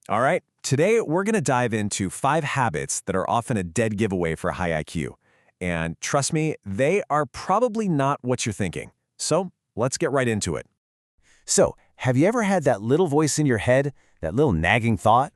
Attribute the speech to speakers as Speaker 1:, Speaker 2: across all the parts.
Speaker 1: All right, today we're going to dive into 5 habits that are often a dead giveaway for high IQ. And trust me, they are probably not what you're thinking. So let's get right into it.
Speaker 2: So, have you ever had that little voice in your head, that little nagging thought?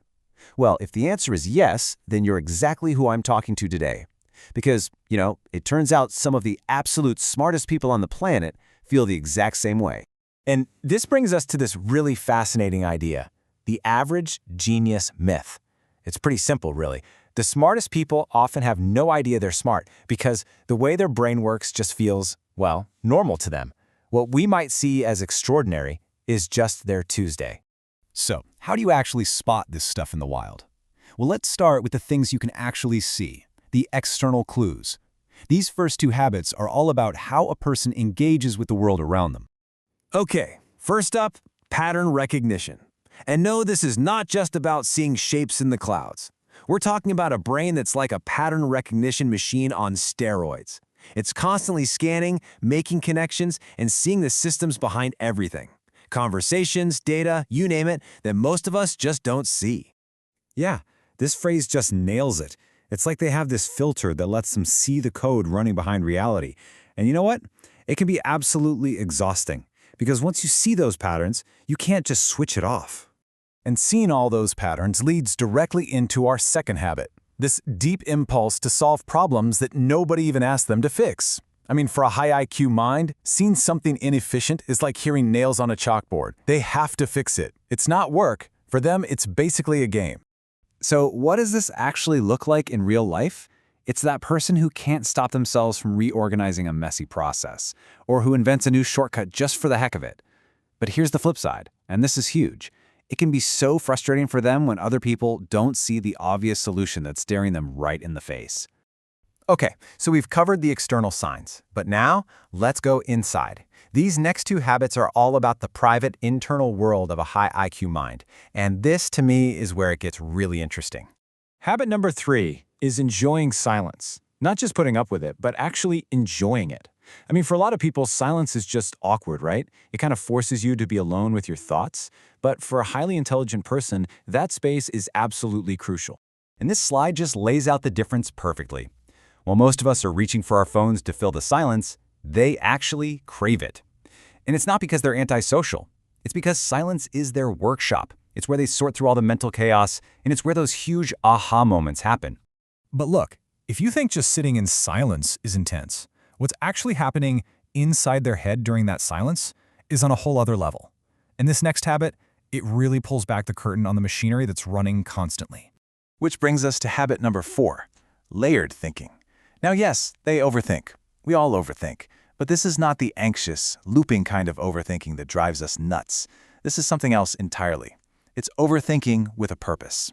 Speaker 2: Well, if the answer is yes, then you're exactly who I'm talking to today. Because, it turns out some of the absolute smartest people on the planet feel the exact same way.
Speaker 3: And this brings us to this really fascinating idea, the average genius myth. It's pretty simple, really. The smartest people often have no idea they're smart because the way their brain works just feels, well, normal to them. What we might see as extraordinary is just their Tuesday.
Speaker 4: So, how do you actually spot this stuff in the wild? Well, let's start with the things you can actually see, the external clues. These first 2 habits are all about how a person engages with the world around them.
Speaker 1: Okay, first up, pattern recognition. And no, this is not just about seeing shapes in the clouds. We're talking about a brain that's like a pattern recognition machine on steroids. It's constantly scanning, making connections, and seeing the systems behind everything. Conversations, data, you name it, that most of us just don't see.
Speaker 5: Yeah, this phrase just nails it. It's like they have this filter that lets them see the code running behind reality. And you know what? It can be absolutely exhausting, because once you see those patterns, you can't just switch it off.
Speaker 4: And seeing all those patterns leads directly into our second habit, this deep impulse to solve problems that nobody even asked them to fix. I mean, for a high IQ mind, seeing something inefficient is like hearing nails on a chalkboard. They have to fix it. It's not work. For them, it's basically a game.
Speaker 6: So what does this actually look like in real life? It's that person who can't stop themselves from reorganizing a messy process, or who invents a new shortcut just for the heck of it. But here's the flip side, and this is huge. It can be so frustrating for them when other people don't see the obvious solution that's staring them right in the face.
Speaker 3: Okay, so we've covered the external signs, but now let's go inside. These next 2 habits are all about the private, internal world of a high IQ mind, and this, to me, is where it gets really interesting.
Speaker 7: Habit number 3 is enjoying silence. Not just putting up with it, but actually enjoying it. I mean, for a lot of people, silence is just awkward, right? It kind of forces you to be alone with your thoughts. But for a highly intelligent person, that space is absolutely crucial.
Speaker 2: And this slide just lays out the difference perfectly. While most of us are reaching for our phones to fill the silence, they actually crave it. And it's not because they're antisocial. It's because silence is their workshop. It's where they sort through all the mental chaos, and it's where those huge aha moments happen.
Speaker 4: But look, if you think just sitting in silence is intense, what's actually happening inside their head during that silence is on a whole other level. And this next habit, it really pulls back the curtain on the machinery that's running constantly.
Speaker 3: Which brings us to habit number 4, layered thinking. Now, yes, they overthink. We all overthink. But this is not the anxious, looping kind of overthinking that drives us nuts. This is something else entirely. It's overthinking with a purpose.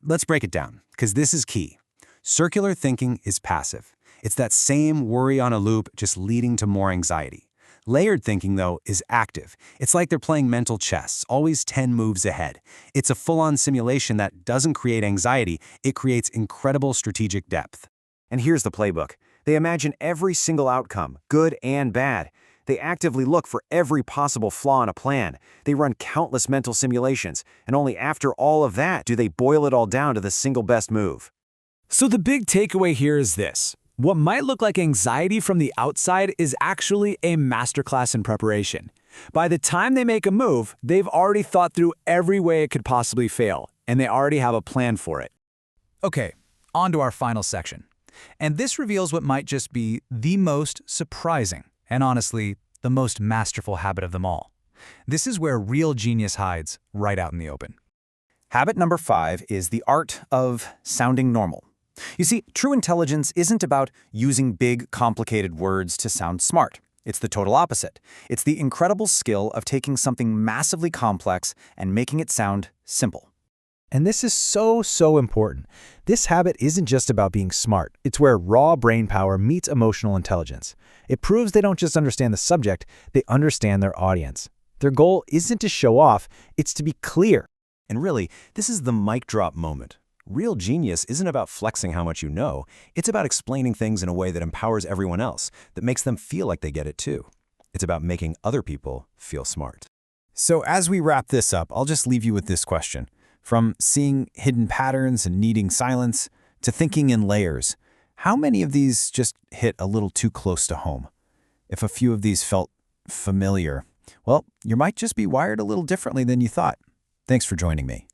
Speaker 2: Let's break it down, because this is key. Circular thinking is passive. It's that same worry on a loop, just leading to more anxiety. Layered thinking, though, is active. It's like they're playing mental chess, always 10 moves ahead. It's a full-on simulation that doesn't create anxiety, it creates incredible strategic depth. And here's the playbook. They imagine every single outcome, good and bad. They actively look for every possible flaw in a plan. They run countless mental simulations, and only after all of that do they boil it all down to the single best move.
Speaker 1: So the big takeaway here is this. What might look like anxiety from the outside is actually a masterclass in preparation. By the time they make a move, they've already thought through every way it could possibly fail, and they already have a plan for it.
Speaker 4: Okay, on to our final section. And this reveals what might just be the most surprising, and honestly, the most masterful habit of them all. This is where real genius hides, right out in the open.
Speaker 2: Habit number 5 is the art of sounding normal. You see, true intelligence isn't about using big, complicated words to sound smart. It's the total opposite. It's the incredible skill of taking something massively complex and making it sound simple.
Speaker 8: And this is so important. This habit isn't just about being smart. It's where raw brain power meets emotional intelligence. It proves they don't just understand the subject, they understand their audience. Their goal isn't to show off, it's to be clear.
Speaker 2: And really, this is the mic drop moment. Real genius isn't about flexing how much you know. It's about explaining things in a way that empowers everyone else, that makes them feel like they get it too. It's about making other people feel smart.
Speaker 4: So as we wrap this up, I'll just leave you with this question.
Speaker 3: From seeing hidden patterns and needing silence, to thinking in layers, how many of these just hit a little too close to home? If a few of these felt familiar, well, you might just be wired a little differently than you thought. Thanks for joining me.